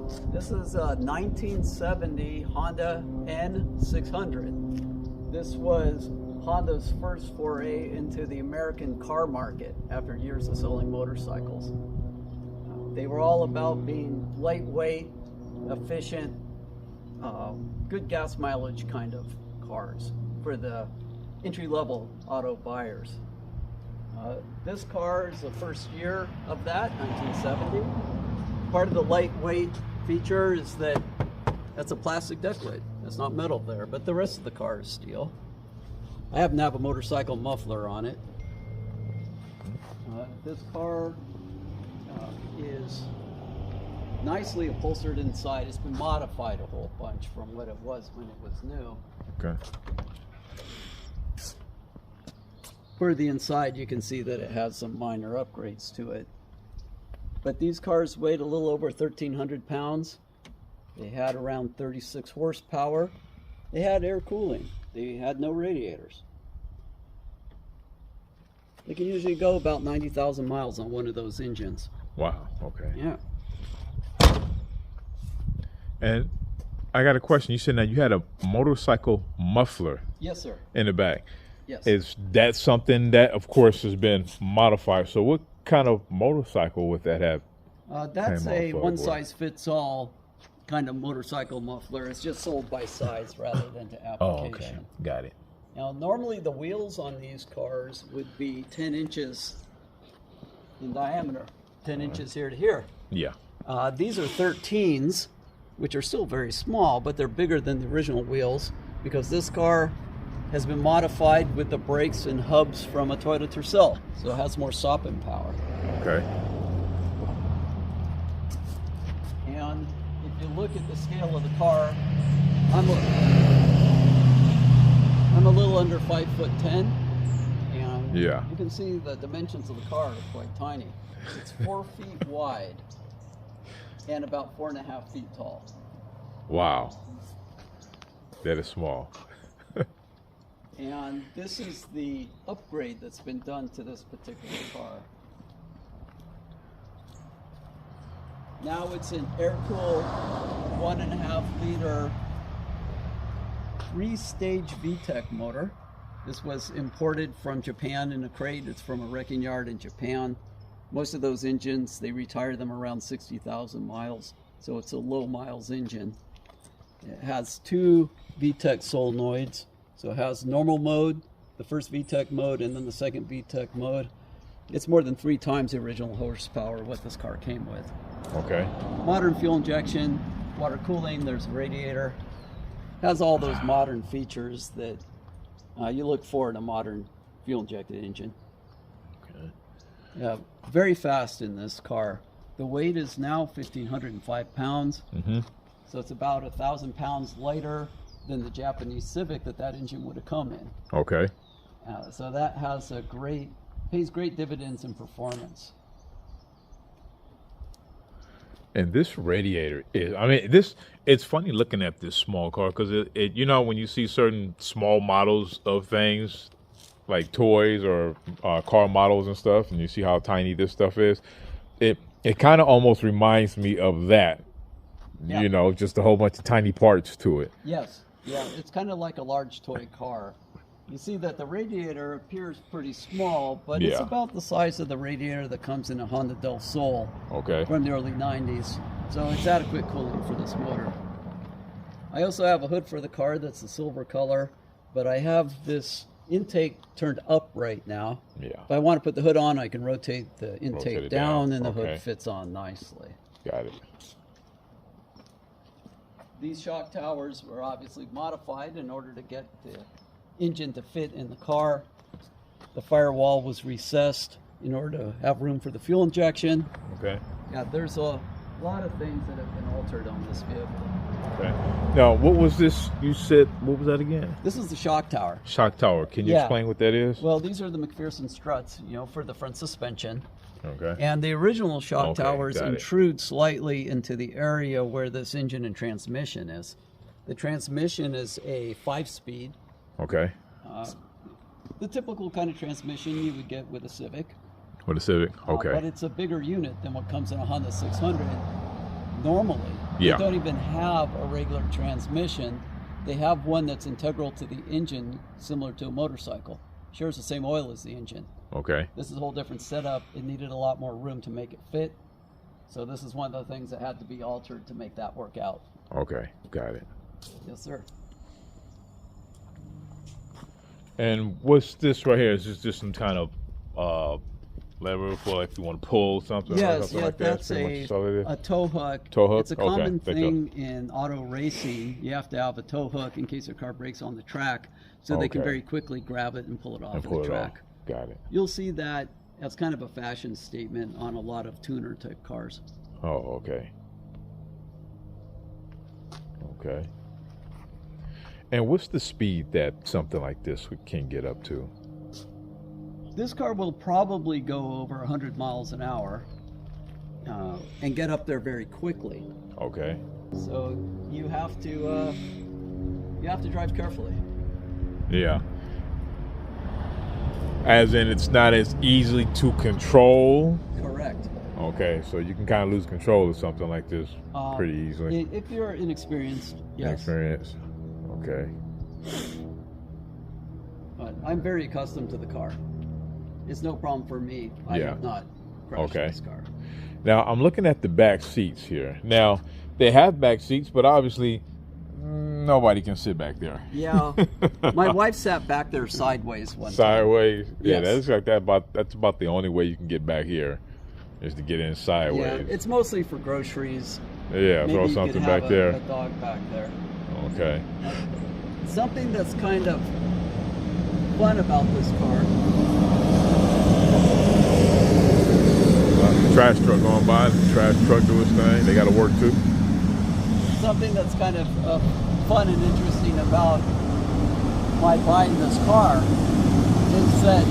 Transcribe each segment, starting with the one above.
This is a 1970 Honda N600. This was Honda's first foray into the American car market after years of selling motorcycles. They were all about being lightweight, efficient, good gas mileage kind of cars for the entry-level auto buyers. This car is the first year of that, 1970. Part of the lightweight feature is that that's a plastic deck lid. It's not metal there, but the rest of the car is steel. I happen to have a motorcycle muffler on it. This car is nicely upholstered inside. It's been modified a whole bunch from what it was when it was new. Okay. For the inside, you can see that it has some minor upgrades to it. But these cars weighed a little over 1,300 pounds. They had around 36 horsepower. They had air cooling. They had no radiators. They can usually go about 90,000 miles on one of those engines. Wow. Okay. Yeah. And I got a question. You said that you had a motorcycle muffler. Yes, sir. In the back. Yes. Is that something that, of course, has been modified? So what kind of motorcycle would that have? That's a one-size-fits-all kind of motorcycle muffler. It's just sold by size rather than to application. Oh, okay. Got it. Now, normally the wheels on these cars would be 10 inches in diameter, 10 inches here to here. Yeah. These are 13s, which are still very small, but they're bigger than the original wheels because this car has been modified with the brakes and hubs from a Toyota Tercel, so it has more stopping power. Okay. And if you look at the scale of the car, I'm a little under 5'10", and yeah, you can see the dimensions of the car are quite tiny. It's 4 feet wide and about 4.5 feet tall. Wow, that is small. And this is the upgrade that's been done to this particular car. Now it's an air-cooled 1.5 liter 3-stage VTEC motor. This was imported from Japan in a crate. It's from a wrecking yard in Japan. Most of those engines, they retire them around 60,000 miles. So it's a low miles engine. It has 2 VTEC solenoids. So it has normal mode, the first VTEC mode, and then the second VTEC mode. It's more than 3 times the original horsepower what this car came with. Okay. Modern fuel injection, water cooling, there's a radiator. Has all those modern features that you look for in a modern fuel injected engine. Okay. Very fast in this car. The weight is now 1,505 pounds. Mm-hmm. So it's about 1,000 pounds lighter than the Japanese Civic that engine would have come in. Okay. So that has pays great dividends in performance. And this radiator is, it's funny looking at this small car because it when you see certain small models of things like toys or car models and stuff, and you see how tiny this stuff is, it kind of almost reminds me of that. Yeah. Just a whole bunch of tiny parts to it. Yes. Yeah, it's kind of like a large toy car. You see that the radiator appears pretty small, but it's about the size of the radiator that comes in a Honda Del Sol from the early 90s. So it's adequate cooling for this motor. I also have a hood for the car that's the silver color, but I have this intake turned up right now. Yeah. If I want to put the hood on, I can rotate the intake down and the hood fits on nicely. Got it. These shock towers were obviously modified in order to get the engine to fit in the car. The firewall was recessed in order to have room for the fuel injection. Okay. Yeah, there's a lot of things that have been altered on this vehicle. Okay. Now, what was this? You said, what was that again? This is the shock tower. Shock tower. Can you explain what that is? Well, these are the McPherson struts, for the front suspension. Okay. And the original shock towers intrude slightly into the area where this engine and transmission is. The transmission is a 5-speed. Okay. The typical kind of transmission you would get with a Civic. With a Civic, okay. But it's a bigger unit than what comes in a Honda 600 normally. Yeah. They don't even have a regular transmission. They have one that's integral to the engine, similar to a motorcycle. Shares the same oil as the engine. Okay. This is a whole different setup. It needed a lot more room to make it fit. So this is one of the things that had to be altered to make that work out. Okay. Got it. Yes, sir. And what's this right here? Is this just some kind of lever for like if you want to pull something? Or Yes, something yeah, like that? that's Pretty much all it is? a tow hook. Tow hook? It's a Okay, common thank you. thing in auto racing. You have to have a tow hook in case your car breaks on the track, so they can Okay. very quickly grab it and pull it off And of pull the it off. track. Got it. You'll see that as kind of a fashion statement on a lot of tuner type cars. Oh, okay. Okay. And what's the speed that something like this can get up to? This car will probably go over 100 miles an hour and get up there very quickly. Okay. So you have to drive carefully. Yeah. As in, it's not as easily to control. Correct. Okay, so you can kind of lose control of something like this pretty easily. If you're inexperienced, yes. Experience. Okay. But I'm very accustomed to the car. It's no problem for me. I Yeah. have not crashed Okay. this car. Now I'm looking at the back seats here. Now they have back seats, but obviously nobody can sit back there. Yeah. My wife sat back there sideways one time. Sideways. Yeah, Yes. that's like that. That's about the only way you can get back here, is to get in Yeah, sideways. it's mostly for groceries. Yeah, Maybe throw you could something have back there. a dog back there. Okay. Something that's kind of fun about this car. Trash truck going by. The trash truck do its thing. They got to work too. Something that's kind of fun and interesting about my buying this car is that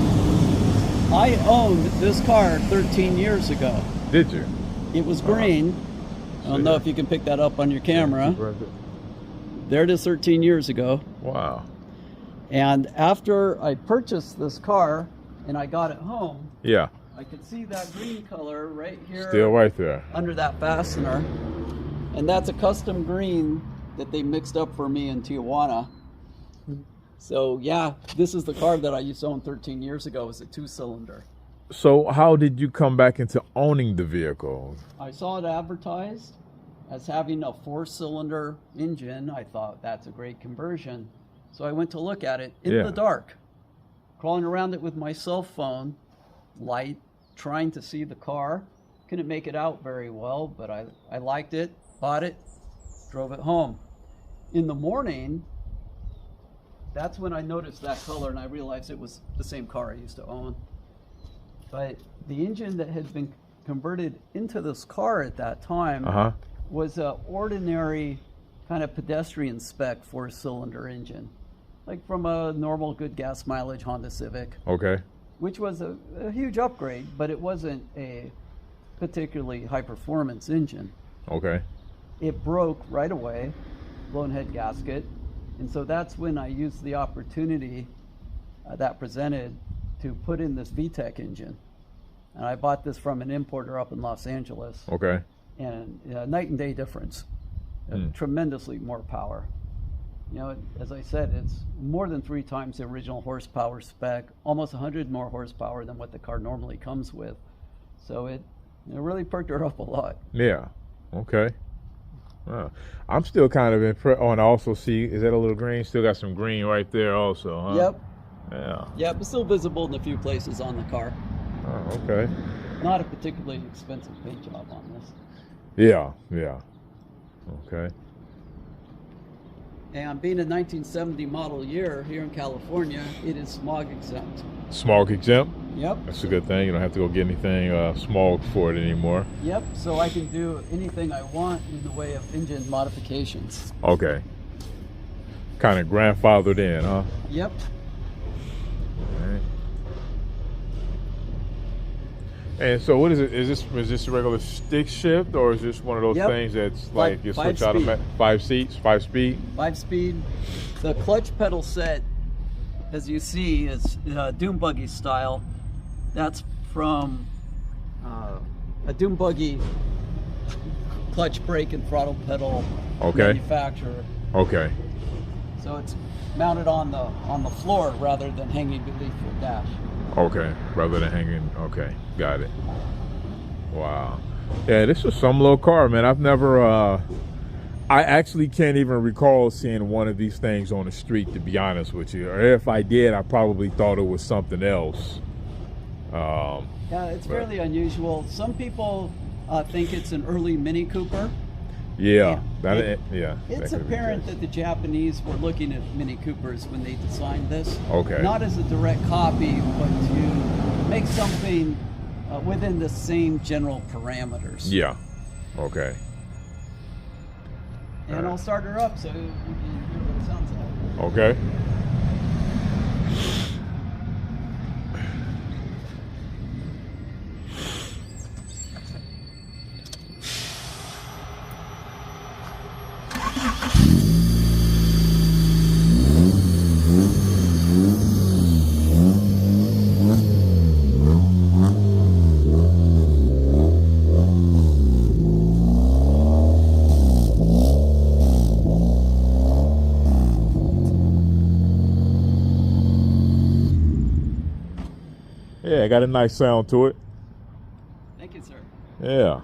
I owned this car 13 years ago. Did you? It was green. I don't know if you can pick that up on your camera. There it is 13 years ago. Wow. And after I purchased this car and I got it home, Yeah. I could see that green color right here Still right there. under that fastener. And that's a custom green that they mixed up for me in Tijuana. So yeah, this is the car that I used to own 13 years ago. It was a 2-cylinder. So how did you come back into owning the vehicle? I saw it advertised as having a 4-cylinder engine. I thought that's a great conversion. So I went to look at it in Yeah. the dark, crawling around it with my cell phone light, trying to see the car. Couldn't make it out very well, but I liked it, bought it, drove it home. In the morning, that's when I noticed that color and I realized it was the same car I used to own. But the engine that had been converted into this car at that time Uh-huh. was an ordinary kind of pedestrian spec 4-cylinder engine, like from a normal good gas mileage Honda Civic, Okay. which was a huge upgrade, but it wasn't a particularly high performance engine. Okay. It broke right away, blown head gasket, and so that's when I used the opportunity that presented to put in this VTEC engine. And I bought this from an importer up in Los Angeles, Okay. and night and day difference. Tremendously more power. You know, as I said, it's more than 3 times the original horsepower spec, almost 100 more horsepower than what the car normally comes with. So it really perked her up a lot. Yeah. Okay. I'm still kind of impressed. Oh, and I also see, is that a little green? Still got some green right there also, huh? Yep. Yeah. Yep, it's still visible in a few places on the car. Oh, okay. Not a particularly expensive paint job on this. Yeah. Yeah. Okay. And being a 1970 model year here in California, it is smog exempt. Smog exempt? Yep. That's a good thing. You don't have to go get anything smog for it anymore. Yep, so I can do anything I want in the way of engine modifications. Okay. Kind of grandfathered in, huh? Yep. Alright. And so what is it? Is this a regular stick shift, or is this one of those Yep. things that's like you switch 5 speed. 5 seats, 5 speed? 5-speed. The clutch pedal set, as you see, is Doom Buggy style. That's from a Doom Buggy clutch, brake, and throttle pedal Okay. manufacturer. Okay. So it's mounted on the floor rather than hanging beneath your dash. Okay. Rather than hanging. Okay. Got it. Wow. Yeah, this is some little car, man. I've never. I actually can't even recall seeing one of these things on the street, to be honest with you. Or if I did, I probably thought it was something else. Yeah, it's fairly unusual. Some people think it's an early Mini Cooper. Yeah. It's apparent that the Japanese were looking at Mini Coopers when they designed this. Okay. Not as a direct copy, but to make something within the same general parameters. Yeah. Okay. And I'll start her up so you can hear what it sounds like. Okay. Yeah, it got a nice sound to it. Thank you, sir. Yeah.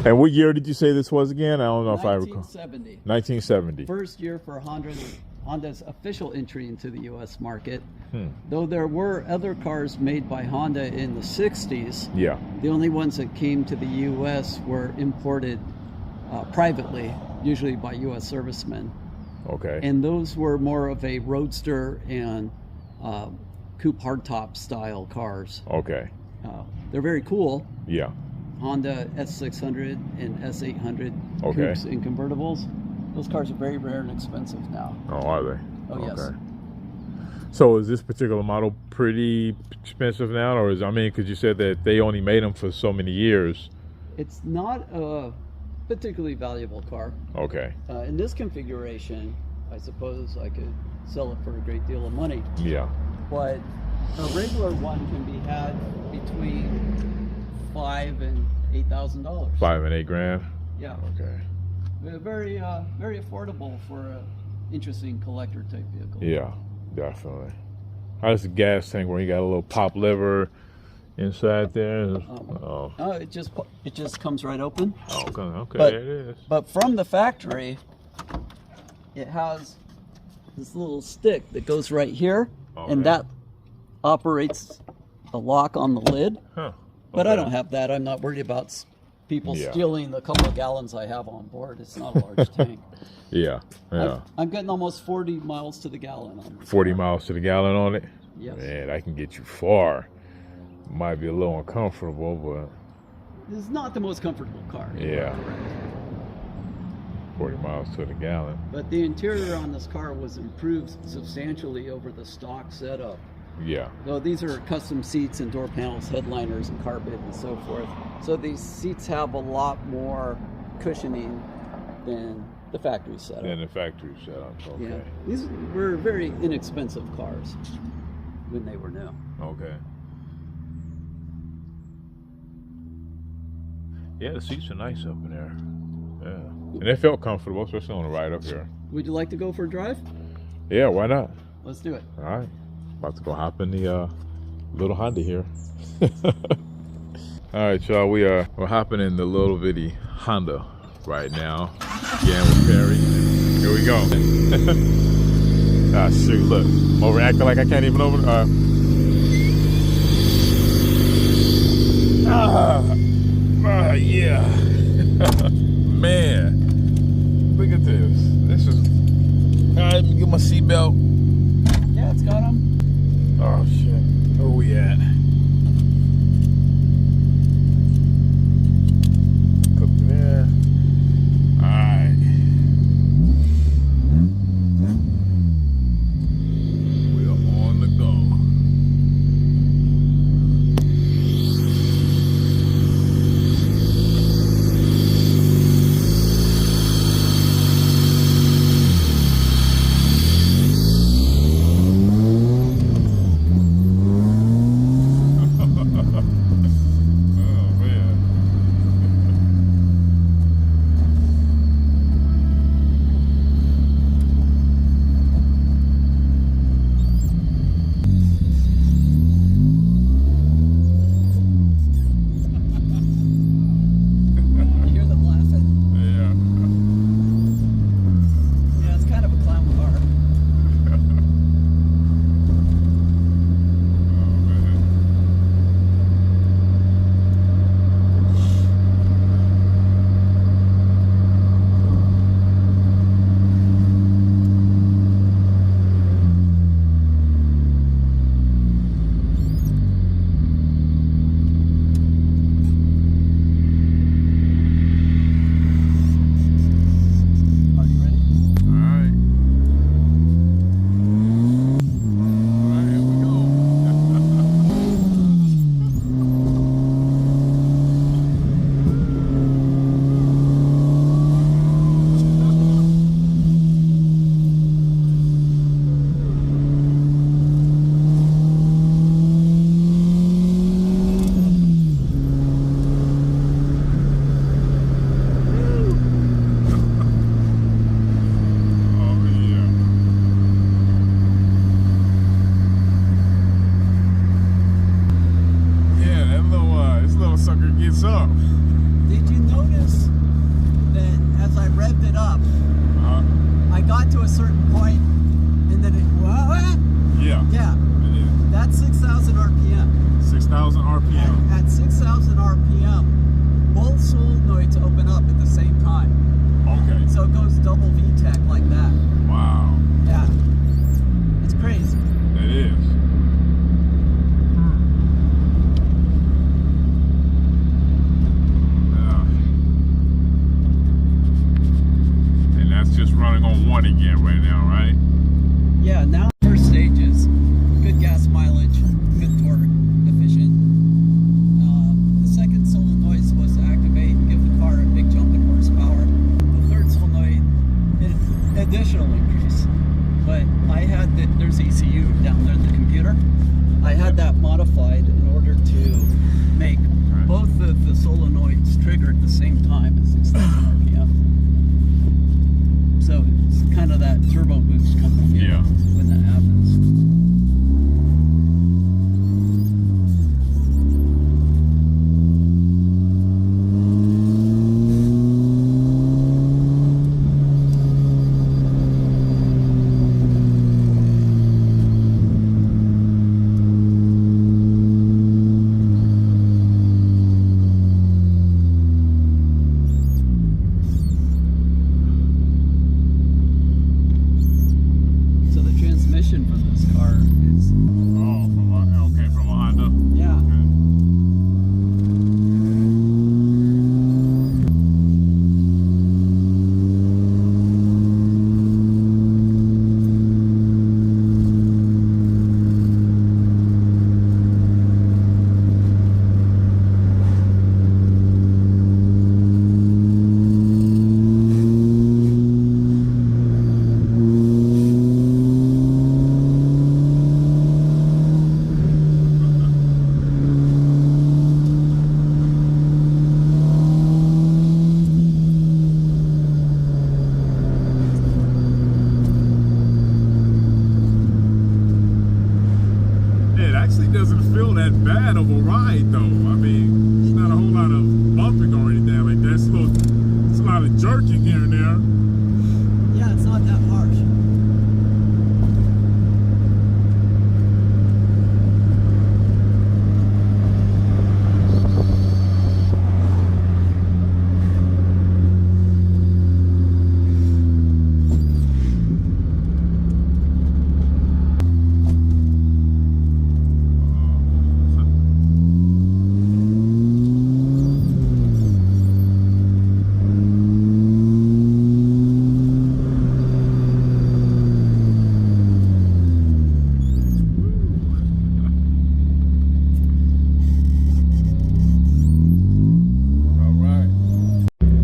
And what year did you say this was again? I don't know if I recall. 1970. 1970. First year for Honda's official entry into the U.S. market. Though there were other cars made by Honda in the 60s, Yeah. the only ones that came to the U.S. were imported privately, usually by U.S. servicemen. Okay. And those were more of a roadster and coupe hardtop style cars. Okay. They're very cool. Yeah. Honda S600 and S800 Okay. coupes and convertibles. Those cars are very rare and expensive now. Oh, are they? Oh, yes. Okay. So is this particular model pretty expensive now, or because you said that they only made them for so many years. It's not a particularly valuable car. Okay. In this configuration, I suppose I could sell it for a great deal of money. Yeah. But a regular one can be had between $5,000 and $8,000. $5 and $8 grand. Yeah. Okay. Very, very affordable for an interesting collector type vehicle. Yeah, definitely. How's the gas tank where you got a little pop lever inside there? It just comes right open. Okay, But- there it is. But from the factory, it has this little stick that goes right here, Okay. and that operates the lock on the lid. Huh. But I Okay. don't have that. I'm not worried about people Yeah. stealing the couple of gallons I have on board. It's not a large tank. Yeah, yeah. I'm getting almost 40 miles to the gallon on this 40 car. miles to the gallon on it? Yes. Man, that can get you far. Might be a little uncomfortable, but It's not the most comfortable car. you are Yeah. correct. 40 miles to the gallon. But the interior on this car was improved substantially over the stock setup. Yeah, Though these are custom seats and door panels, headliners and carpet and so forth. So these seats have a lot more cushioning than the factory setup. and the factory setup. Okay. Yeah. These were very inexpensive cars when they were new. Okay. Yeah, the seats are nice up in there. Yeah. And they felt comfortable, especially on the ride up here. Would you like to go for a drive? Yeah, why not? Let's do it. All right. About to go hop in the little Honda here. All right, y'all. We're hopping in the little bitty Honda right now. Again with Perry. Here we go. Ah, shoot, look. I'm overacting like I can't even yeah. Man. Look at this. This is. All right, let me get my seatbelt. Yeah, it's got them. Oh shit. Where we at? Cook there. Alright. We are on the go. it's up. Did you notice that as I revved it up, I got to a certain point and then it, Yeah. yeah, It is. that's 6,000 RPM. 6,000 RPM. At 6,000 RPM, both solenoids open up at the same time. Okay. So it goes double VTEC like that. Wow. Yeah. It's crazy. It is. And that's just running on one again right now, right? Yeah, now first stages, good gas mileage, good torque, efficient. The second solenoid is supposed to activate and give the car a big jump in horsepower. The third solenoid, additional increase. But I had there's ECU down there in the computer. I had that modified in order to make both of the solenoids trigger at the same time at 6,000 RPM. So it's kind of that turbo boost coming in when that happens. So the transmission from this car is, Oh, from a Honda. yeah. It actually doesn't feel that bad of a ride, though. I mean, it's not a whole lot of bumping or anything like that. So it's a lot of jerking here and there. Yeah, it's not that harsh.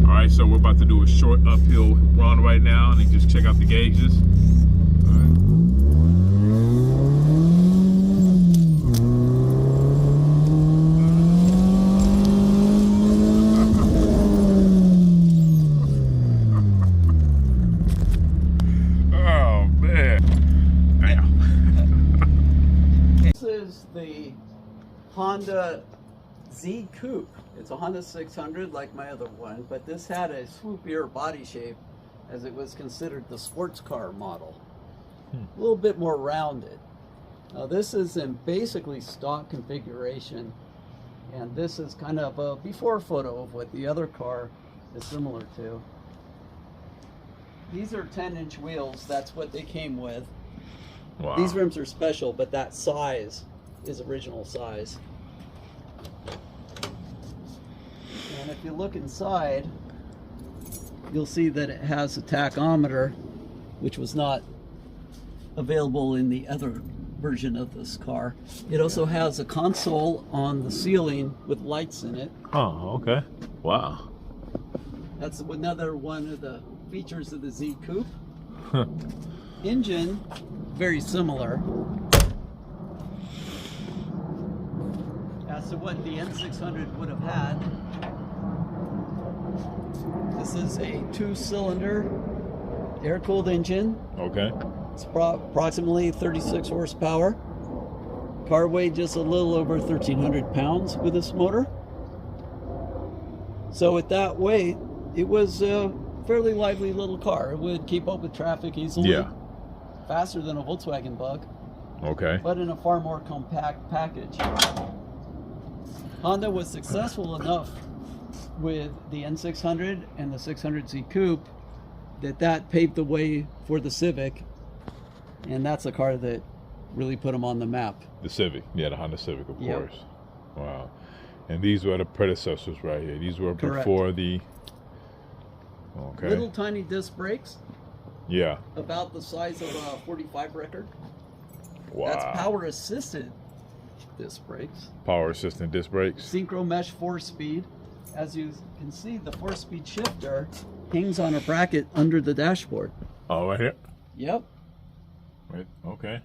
All right, so we're about to do a short uphill run right now, and then just check out the gauges. All right. Oh man! Damn. This is the Honda Z Coupe. It's a Honda 600 like my other one, but this had a swoopier body shape as it was considered the sports car model. A little bit more rounded. Now this is in basically stock configuration, and this is kind of a before photo of what the other car is similar to. These are 10-inch wheels. That's what they came with. Wow. These rims are special, but that size is original size. And if you look inside, you'll see that it has a tachometer, which was not available in the other version of this car. It also has a console on the ceiling with lights in it. Oh, okay. Wow. That's another one of the features of the Z Coupe. Engine, very similar. As to what the N600 would have had. This is a 2-cylinder air-cooled engine. Okay. It's approximately 36 horsepower. Car weighed just a little over 1,300 pounds with this motor. So at that weight, it was a fairly lively little car. It would keep up with traffic easily. Yeah. Faster than a Volkswagen Bug, Okay. but in a far more compact package. Honda was successful enough with the N600 and the 600Z Coupe that paved the way for the Civic, and that's a car that really put them on the map. The Civic. Yeah, the Honda Civic, of Yep. course. Wow. And these were the predecessors right here. These were Correct. before the. Okay. Little tiny disc brakes, Yeah. about the size of a 45 record. Wow. That's power assisted disc brakes. Power assistant disc brakes. Synchro mesh 4-speed. As you can see, the 4-speed shifter hangs on a bracket under the dashboard. Oh, right here. Yep. Right. Okay.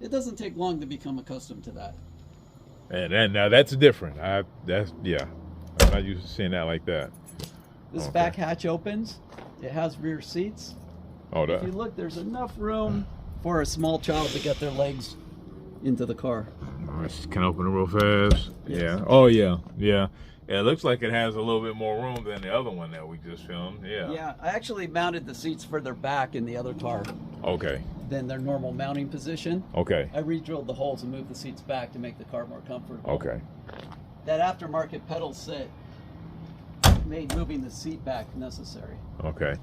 It doesn't take long to become accustomed to that. And now that's different. That's yeah. I'm not used to seeing that like that. This Okay. back hatch opens. It has rear seats. Oh, If that. you look, there's enough room for a small child to get their legs into the car. This can open it real fast. Yes. Yeah. Oh yeah. Yeah. It looks like it has a little bit more room than the other one that we just filmed. Yeah. Yeah, I actually mounted the seats further back in the other car Okay. than their normal mounting position. Okay. I re-drilled the holes and moved the seats back to make the car more comfortable. Okay. That aftermarket pedal set made moving the seat back necessary. Okay.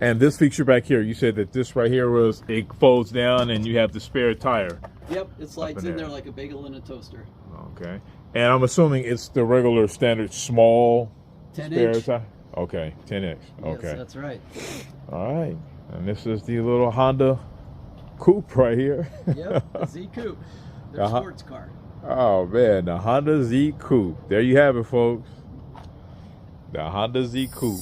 And this feature back here, you said that this right here was it folds down and you have the spare tire. Yep, it slides in in there. there like a bagel in a toaster. Okay. And I'm assuming it's the regular standard small 10 spare inch. tire. Okay. 10X. Yes, Okay. that's right. All right. And this is the little Honda Coupe right here. Yep, the Z Coupe, their Uh-huh. sports car. Oh man, the Honda Z Coupe. There you have it, folks. The Honda Z Coupe.